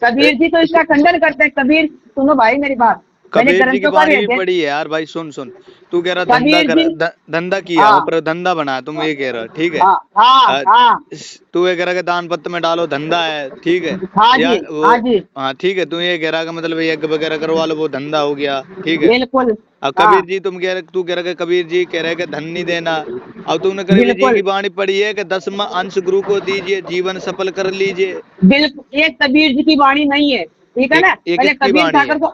कबीर जी तो इसका खंडन करते हैं। कबीर, सुनो भाई मेरी बात, मैंने कबीर जी की ग्रंथों का वाणी भी भी पढ़ी है यार भाई। सुन सुन, तू कह रहा धंधा कबीर कर, जी। धंधा किया, हाँ ऊपर धंधा बना, तुम ये कह रहे हो, ठीक है। हाँ हाँ अ, हाँ तू ये कह रहा कि दान पत्र में डालो, धंधा है, ठीक है। हाँ या जी, वो, हाँ जी, हाँ ठीक है, तू ये कह रहा कि मतलब यज्ञ वगैरह करवा लो, वो धंधा हो गया, ठीक है। बिल्कुल। अब हाँ कबीर जी तू कह रहा कि कबीर जी कह रहे कि धन नहीं देना। अब तूने कबीर जी की बिल्कुल वाणी पढ़ी है कि 10वां अंश गुरु को दीजिए, जीवन सफल कर लीजिए। बिल्कुल, ये कबीर जी की वाणी नहीं है, ठीक है ना। ये पहले किसकी कबीर वाणी है? सागर को,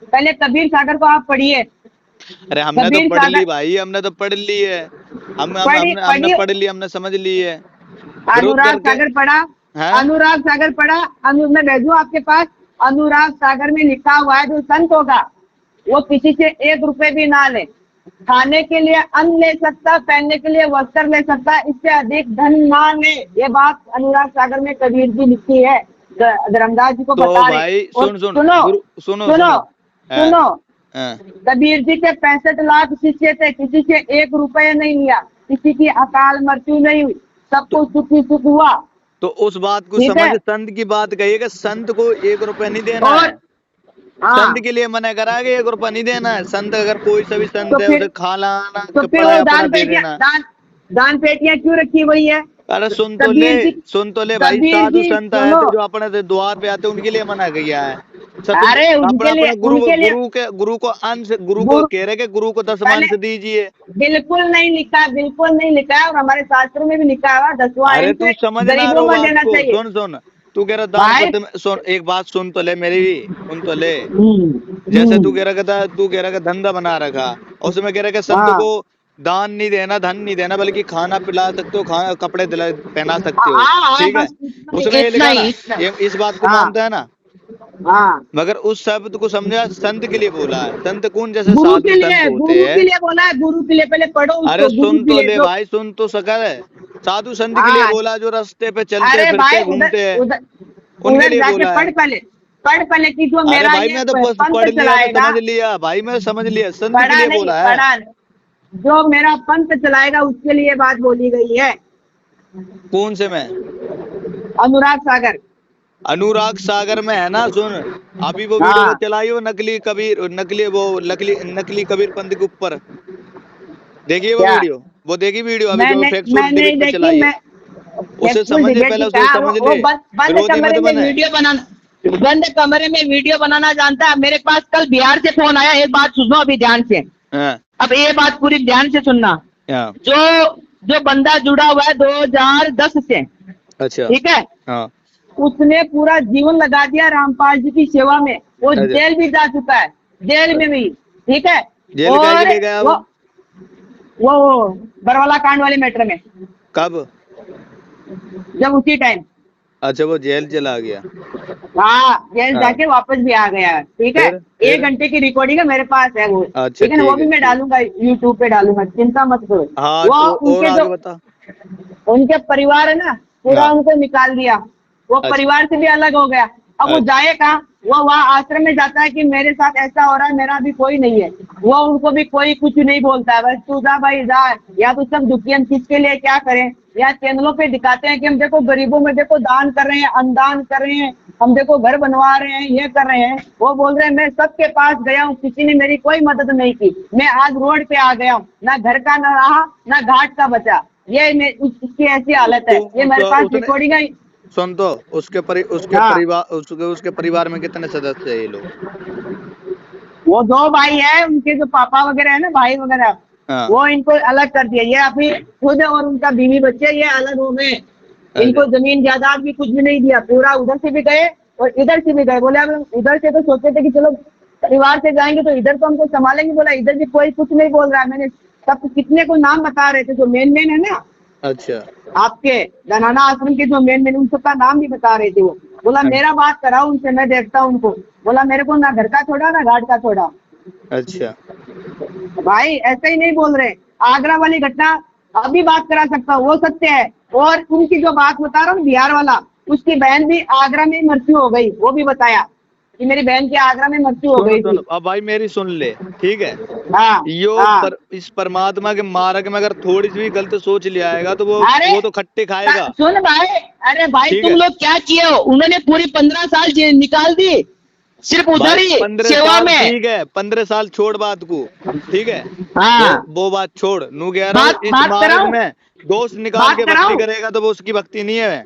पहले कबीर सागर को आप पढ़िए। अरे हमने तो कबीर पढ़ ली सागर भाई, हमने तो पढ़ ली है। पढ़ी हमने पढ़ी पढ़ ली, हमने समझ ली है। विरोध अनुराग करके सागर पढ़ा, हैं? अनुराग सागर पढ़ा। मैं भेजू आपके पास। अनुराग सागर में लिखा हुआ है, जो संत होगा वो किसी से 1 रुपए भी ना ले, खाने के लिए अन्न ले सकता, पहनने के लिए वस्त्र ले सकता, इससे अधिक धन ना ले। ये बात अनुराग सागर में कबीर जी लिखी है, धर्मदास जी को तो बता रहे। भाई और सुन सुन सुनो गुरु, सुनो सुनो सुनो। हैं? सुनो, हैं? कबीर जी के 65 लाख शिष्य थे, किसी से 1 रुपया नहीं लिया, किसी की अकाल मृत्यु नहीं हुई, सबको सुख ही सुख हुआ। तो उस बात को ठीक समझ, है। संत की बात कही है कि संत को 1 रुपया नहीं देना है। और हाँ, संत के लिए मना करा कि 1 रुपया नहीं देना है। संत अगर कोई सा भी तो संत है, फिर उसे खाना तो फिर कपड़ा वो अपना दान दे पेटियां, देना। दान पेटियां क्यों रखी हुई है? अरे कबीर जी, सुन तो ले भाई, कबीर साधु जी संत आए सुनो। थे जो अपने से द्वार पे आते, उनके लिए मना किया है। सत अरे अपना उनके लिए, अपना गुरु उनके लिए गुरु को अंश, गुरु को गुरु, कह रहे कि गुरु को 10वां पहले अंश दीजिए। बिल्कुल नहीं लिखा, बिल्कुल नहीं लिखा है, और हमारे शास्त्रों में भी लिखा हुआ 10वां अरे अंश तू समझ ना गरीबों रहो में बात देना को, चाहिए। सुन सुन। तू कह रहा दान भाई पत्र में, सुन एक बात सुन तो ले मेरी भी, सुन तो ले। जैसे तू हम्म, कह रहा था, तू कह रहा कि धंधा बना रखा, और उसमें कह रहा कि संत हाँ को दान नहीं देना, धन नहीं देना, बल्कि खाना पिला सकते हो, कपड़े दिला पहना सकते हो, हाँ हाँ, ठीक है। बस इतना ही, उसमें ये इतना लिखा ही, ना, इतना। ये इस बात को हाँ मानता है ना। हाँ, मगर उस शब्द को समझा, संत के लिए बोला है। संत कौन? जैसे गुरु के साधु संत लिए, होते गुरु हैं। के लिए बोला है, गुरु के लिए। पहले पढ़ो अरे उसको, गुरु सुन के तो लिए ले जो। भाई, सुन तो सकल है। साधु संत के लिए हाँ, बोला, जो रास्ते पे चलते अरे फिरते भाई उधर घूमते हैं, उधर उनके उधर लिए जाके बोला पढ़ है। पहले, पढ़ पहले कि जो अरे मेरा भाई ये मैं तो बस पंथ पढ़ लिया, मैं चलाएगा। समझ लिया भाई, मैं समझ लिया, संत के पढ़ा लिए नहीं, बोला है। पढ़ा नहीं। जो मेरा पंथ चलाएगा उसके लिए बात बोली गई है। कौन से में? अनुराग सागर। अनुराग सागर में है ना। सुन, अभी वो वीडियो हाँ चलाई हो, नकली कबीर, नकली कबीर पंथ के ऊपर। देखिए वो क्या? वीडियो, वो देखी वीडियो अभी जो मैंने फैक्चुअल मैंने डिबेट पे देखी, चलाई है। मैं उसे फैक्चुअल समझ ले, डिबेट पहले की उसे कहा, समझ वो ले। बंद विरोधी मत कमरे में बने। वीडियो बनाना, बंद कमरे में वीडियो बनाना जानता है। मेरे पास कल बिहार से फोन आया, एक बात सुनो अभी ध्यान से। हाँ अब ये बात पूरी ध्यान से सुनना। हाँ। जो जो बंदा जुड़ा हुआ है 2010 से, अच्छा। ठीक है, हाँ। उसने पूरा जीवन लगा दिया रामपाल जी की सेवा में। वो अच्छा, जेल भी जा चुका है, जेल में भी, ठीक है। जेल काहे के और लिए गया वो वो? वो बरवाला कांड वाले मैटर में, कब? जब उसी टाइम, अच्छा, वो जेल चला गया। हाँ, जेल हाँ। जाके वापस भी आ गया है, ठीक है। फिर 1 घंटे की रिकॉर्डिंग है मेरे पास है वो, अच्छा ठीक है ना। वो ठीक भी है, मैं ठीक। डालूंगा, यूट्यूब पे डालूंगा, चिंता मत करो। हाँ वो तो और उनके आगे जो बता। उनके परिवार है ना, पूरा हाँ। उनको निकाल दिया। वो अच्छा परिवार से भी अलग हो गया। अब वो अच्छा जाए कहाँ? वो वहाँ आश्रम में जाता है कि मेरे साथ ऐसा हो रहा है, मेरा भी कोई नहीं है। वो उनको भी कोई कुछ नहीं बोलता है, बस तू जा भाई जा। या तो सब दुखी, हम किसके लिए क्या करें? या चैनलों पे दिखाते हैं कि हम देखो गरीबों में देखो दान कर रहे हैं, अन्नदान कर रहे हैं, हम देखो घर बनवा रहे हैं, ये कर रहे हैं। वो बोल रहे हैं मैं सबके पास गया हूँ, किसी ने मेरी कोई मदद नहीं की, मैं आज रोड पे आ गया हूँ, ना घर का ना रहा, ना घाट का बचा। उसकी ऐसी हालत है। ये मेरे तो पास उसने, रिकॉर्डिंग है। सुन तो, हाँ, उसके परिवार में कितने सदस्य है ये लोग? वो 2 भाई है, उनके जो पापा वगैरह है ना, भाई वगैरह, हाँ। वो इनको अलग कर दिया। ये अभी खुद और उनका बीवी बच्चे ये अलग हो गए। इनको अच्छा जमीन जायदाद भी कुछ भी नहीं दिया, पूरा उधर से भी गए और इधर से भी गए। बोले अब हम इधर से तो सोचे थे कि चलो परिवार से जाएंगे तो इधर तो हमको संभालेंगे, बोला इधर भी कोई कुछ नहीं बोल रहा है। मैंने सब कितने को नाम बता रहे थे, जो मेन है ना अच्छा आपके धनाना आश्रम के, जो मेन उन सबका नाम भी बता रहे थे। वो बोला मेरा बात कराओ उनसे, मैं देखता हूँ उनको। बोला मेरे को ना घर का छोड़ा ना घाट का छोड़ा। अच्छा। भाई ऐसे ही नहीं बोल रहे। आगरा वाली घटना अभी बात करा सकता हूँ, वो सत्य है। और उनकी जो बात बता रहा हूँ बिहार वाला, उसकी बहन भी आगरा में मृत्यु हो गई, वो भी बताया। कि मेरी बहन की आगरा में मृत्यु हो सुन गई सुन थी। अब भाई मेरी सुन ले, ठीक है। हाँ यो हाँ। इस परमात्मा के मार्ग में अगर थोड़ी सी भी गलत सोच ले आएगा तो अरे वो तो खट्टे खाएगा, सुन भाई, अरे भाई ठीक तुम है। लोग क्या किए हो? उन्होंने पूरी 15 साल जेल निकाल दी सिर्फ उधर भाई ही 15 सेवा साल में। ठीक है, 15 साल छोड़ बात को, ठीक है। हाँ वो बात छोड़, नू कह रहा हूँ बात इस बात मार्ग कराऊं, में दोस्त निकाल बात के भक्ति कराऊं। करेगा तो वो उसकी भक्ति नहीं है।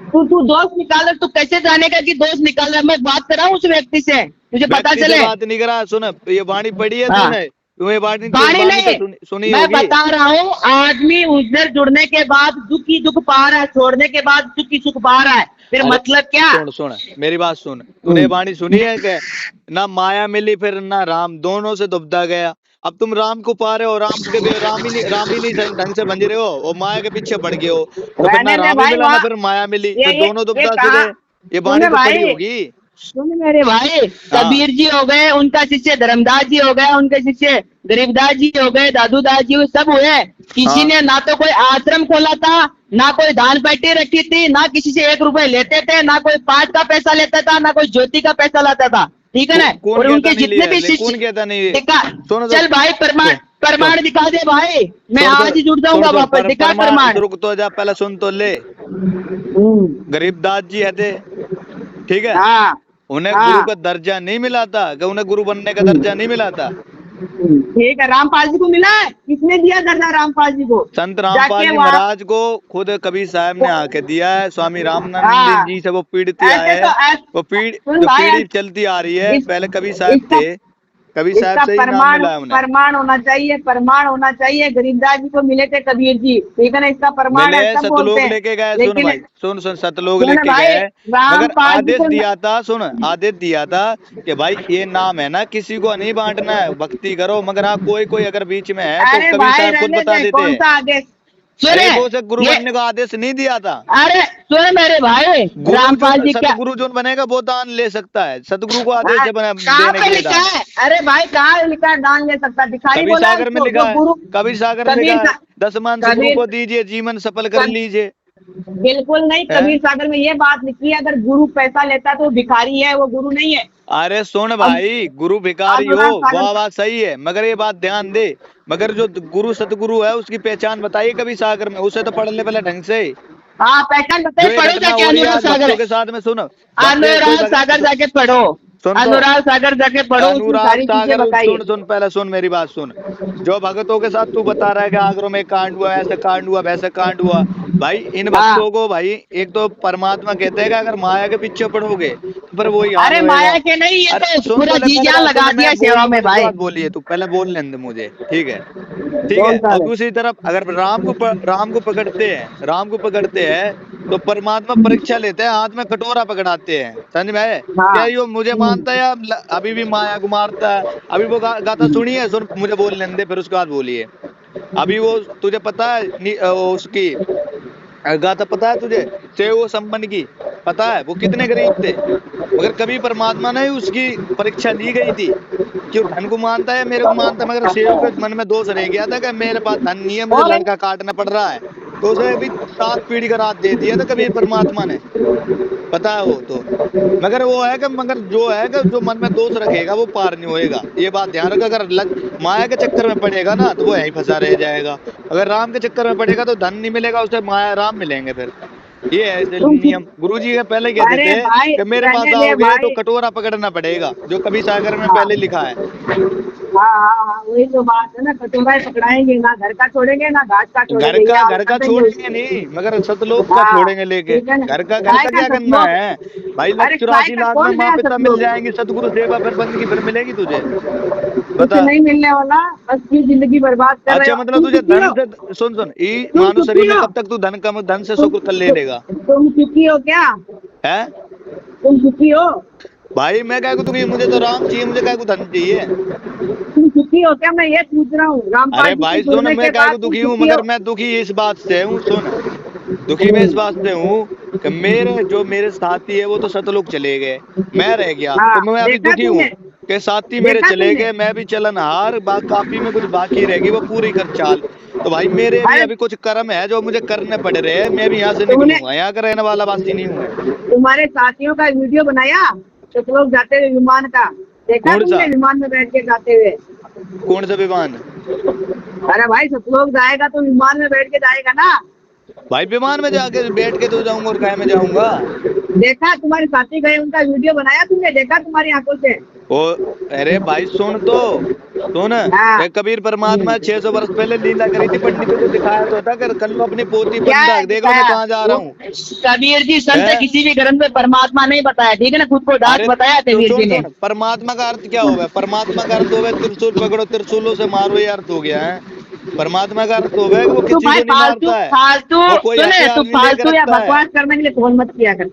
तू दोस्त निकाल रहा, तू कैसे जानेगा कि दोस्त निकाल रहा है? मैं बात कराऊं उस व्यक्ति से, तुझे पता व्यक्ति से चले। बात नहीं करा, सुन ये वाणी पड़ी है हाँ तूने, तुम्हें वाणी पानी वाणी तो नहीं, सुनी मैं होगी। बता रहा हूँ, आदमी उधर जुड़ने के बाद दुख ही दुख पा रहा है, छोड़ने के बाद सुख ही सुख पा रहा है, फिर अरे मतलब क्या? सुन सुन मेरी बात सुन, तूने वाणी सुनी है कि ना माया मिली फिर ना राम, दोनों से दुबदा गया। अब तुम राम को पा रहे हो, राम ही नहीं ढंग से बंज रहे हो, और माया के पीछे पड़ गए हो, तो फिर ना रहने दे राम ही भाई मिला ना वहाँ, फिर माया मिली, ये तो दोनों ये दुबदा से कहा, गए। ये वाणी सुन तो पड़ी भाई, होगी। सुन मेरे भाई, हाँ कबीर जी हो गए, उनका शिष्य धर्मदास जी हो गए, उनके शिष्य गरीबदास जी हो गए, दादूदास जी हुए, सब हुए। किसी हाँ ने ना तो कोई आश्रम खोला था, ना कोई दान पेटी रखी थी, ना किसी से 1 रुपए लेते थे, ना कोई पाठ का पैसा लेता था, ना कोई ज्योति का पैसा लाता था, ठीक है ना। कौन और कहता उनके नहीं जितने लिया, भी कौन शिष्य कहता नहीं दिखा, सुनो चल भाई प्रमाण दिखा दे भाई, मैं आज ही जुड़ जाऊंगा वापस, दिखा प्रमाण। रुक तो जा, पहले सुन तो ले। गरीबदास जी है थे, ठीक है। हाँ उन्हें हाँ गुरु का दर्जा नहीं मिला था, कि उन्हें गुरु बनने का दर्जा नहीं मिला था। ठीक है, रामपाल जी को मिला है, किसने दिया दर्जा रामपाल जी को? संत रामपाल जाके जी वहाँ, महाराज को खुद कबीर साहब ने आके दिया है। स्वामी रामानंद हाँ जी से वो पीड़ित आए ऐसे हैं, तो वो सुन जो भाई, पीढ़ी चलती आ रही है, इस, पहले कबीर साहब इसका थे, कबीर साहब इसका से ही नाम प्रमाण मिला है उन्हें। प्रमाण होना चाहिए, प्रमाण होना चाहिए। गरीबदास जी को मिले थे कबीर जी, ठीक है ना, इसका प्रमाण मिले है, सब बोलते सतलोक हैं। लेके गए, सुन लेकिन भाई सुन सुन, सतलोक सुन लेके भाई, गए, मगर रामपाल जी आदेश को दिया था, सुन आदेश दिया था कि भाई ये नाम है ना किसी को नहीं बांटना है, भक्ति करो। मगर हाँ कोई कोई अगर बीच में है तो अरे कबीर भाई साहब खुद रहने बता दे, देते कौन हैं। सा आदेश? अरे सुने वो से गुरु ये, बनने का आदेश नहीं दिया था। अरे सुन मेरे भाई, गुरु रामपाल जी जो क्या, सतगुरु जो बनेगा वो दान ले सकता है, सतगुरु को आदेश है कहाँ देने पे के लिए लिखा दान। है? अरे भाई कहाँ लिखा है दान ले सकता? भिखारी कबीर बोला है सागर में उसको, लिखा जो है, गुरु कबीर सागर में लिखा है, 10 मान सतगुरु कबीर को दीजिए, जीवन सफल कर कब- लीजिए। बिल्कुल नहीं, है? कबीर सागर में ये बात लिखी है, अगर गुरु पैसा लेता है तो वो भिखारी है, वो गुरु नहीं है। अरे सुन अब भाई, गुरु भिखारी हो अनुराग सागर, वह बात सही है, मगर ये बात ध्यान दे, मगर जो गुरु सतगुरु है उसकी पहचान बताइए कबीर सागर में, उसे तो पढ़ ले पहले ढंग से। हाँ पहचान जो बताइए, ये पढ़ो घटना जाके हो रही है अनुराग आज सागर, भक्तों के साथ में, सुन अनुराग सागर जाके पढ़ो, सुन तो, अनुराग सागर जाके पढ़ो, उसमें अनुराग सारी चीजें सागर बताइए। सुन पहले सुन मेरी बात सुन। जो भक्तों के साथ तू बता रहा है कि आगरा में कांड हुआ, ऐसा कांड हुआ, वैसा कांड हुआ, भाई इन हाँ भक्तों को भाई एक तो परमात्मा कहते हैं कि अगर माया के पीछे पड़ोगे तो फिर वही हाल अरे होएगा। माया के नहीं, ये अरे तो सुन पूरा पहले जी पहले जान बात लगा सुन, दिया मैं सेवा बोल में भाई। बात बोलिए, तू पहले बोल लेने दे मुझे, ठीक है ठीक कौन है। सा और है? दूसरी तरफ अगर राम को पकड़ते हैं, राम को पकड़ते हैं तो परमात्मा परीक्षा लेते हैं, हाथ में कटोरा पकड़ाते हैं, समझ में आए? क्या हाँ यो मुझे मानता है या अभी भी माया को मारता है? अभी वो गाता सुनिए, सुन मुझे बोल लेने दे, फिर उसके बाद बोलिए। अभी वो तुझे पता है उसकी गाथा पता है तुझे, सेव संपन्न की पता है, वो कितने गरीब थे, मगर कभी परमात्मा ने उसकी परीक्षा ली गई थी कि धन को मानता है मेरे को मानता है, मगर सेव के मन में दोष रह गया था कि मेरे पास धन नहीं है, मुझे और लड़का काटना पड़ रहा है, तो उसे भी 7 पीढ़ी का रात दे दिया था कभी परमात्मा ने, पता है वो तो। मगर वो है कि मगर जो है कि जो मन में दोष रखेगा वो पार नहीं होएगा, ये बात ध्यान रखो। अगर माया के चक्कर में पड़ेगा ना तो वो यहीं फंसा रह जाएगा, अगर राम के चक्कर में पड़ेगा तो धन नहीं मिलेगा उसे, माया राम मिलेंगे फिर। ये है नियम। गुरुजी के पहले कहते अरे थे भाई कि मेरे पास रहने दे आओगे भाई। तो कटोरा पकड़ना पड़ेगा, जो कबीर सागर में पहले लिखा है। हाँ हाँ हाँ, वही तो बात है ना, कटोरा ही पकड़ाएंगे, ना घर का छोड़ेंगे ना घाट का घर छोड़ेंगे, ये का आदत है छोड़ेंगे उसकी। नहीं, मगर सतलोक का हाँ, छोड़ेंगे लेके। ठीक है ना। घर का काय क्या करना सतलोक? है भाई? अरे 84 काय का लाख में कौन माँ गया पिता मिल सतलोक? जाएंगे, सतगुरु सेवा फिर बंदगी फिर मिलेगी तुझे, कुछ बता। नहीं मिलने वाला, बस की जिंदगी बर्बाद कर रहे अच्छा हो। मतलब तुझे सुखी धन हो? से सुन ई तुम मानव सुखी शरीर में हो? कब तक तू धन से सुख कर ले लेगा? तुम सुखी हो क्या? है तुम सुखी हो? भाई मैं क्या दुखी, मुझे तो राम चाहिए, मुझे क्या धन चाहिए। तुम सुखी हो क्या? मैं ये पूछ रहा हूँ। रामपाल अरे जी भाई से सुन, जुड़ने मैं के क्या बाद तुम दुखी हूँ, सुखी मगर हो? मैं दुखी इस बात से हूँ, सुन दुखी मैं इस बात से हूँ कि मेरे साथी है वो तो सतलोक चले गए, मैं रह गया, हाँ, तो मैं अभी देखा दुखी हूँ तुमने? कि साथी मेरे देखा चले तुमने? गए, मैं भी चलनहार, काफी में कुछ बाकी रह गई वो पूरी कर चाल। तो भाई मेरे भी अरे अभी कुछ कर्म है जो मुझे करने पड़ रहे हैं, मैं भी यहाँ से तुमने निकलूंगा, यहाँ का रहने वाला वासी नहीं हूँ मैं। तुम्हारे साथियों का वीडियो बनाया? सतलोक जाते हुए विमान का देखा कौन सा? तुमने, विमान में बैठ के जाते हुए? कौन सा विमान? अरे भाई सतलोक जाएगा तो विमान में बैठ के जाएगा ना। भाई विमान में जाके बैठ के तो जाऊंगा और काहे में जाऊंगा? देखा तुम्हारे साथी गए, उनका वीडियो बनाया तुमने, देखा तुम्हारी आंखों से? ओ अरे भाई सुन सुन, हाँ। एक कबीर परमात्मा 600 वर्ष पहले लीला करी थी, पंडितों को दिखाया तो था कर कल अपनी पोती क्या है बंधक, देख लो मैं दिखाया? कहाँ जा रहा हूँ। कबीर जी संत है? किसी भी ग्रंथ में परमात्मा नहीं बताया, ठीक है ना, खुद को दास अरे बताया तो कबीर जी सुन ने। सुन, परमात्मा का अर्थ क्या होगा? परमात्मा का अर्थ होगा त्रिशूल पकड़ो त्रिशूलों से मारो, ये अर्थ हो गया है। परमात्मा का अर्थ होगा कि वो तू किसी भाई को नहीं फालतू मारता है, फालतू वो कोई सुने, हथियार तू नहीं लेकर फालतू या रखता है। बकवास करने के लिए फोन मत किया कर।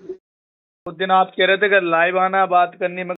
उस दिन आप कह रहे थे कि लाइव आना बात करनी में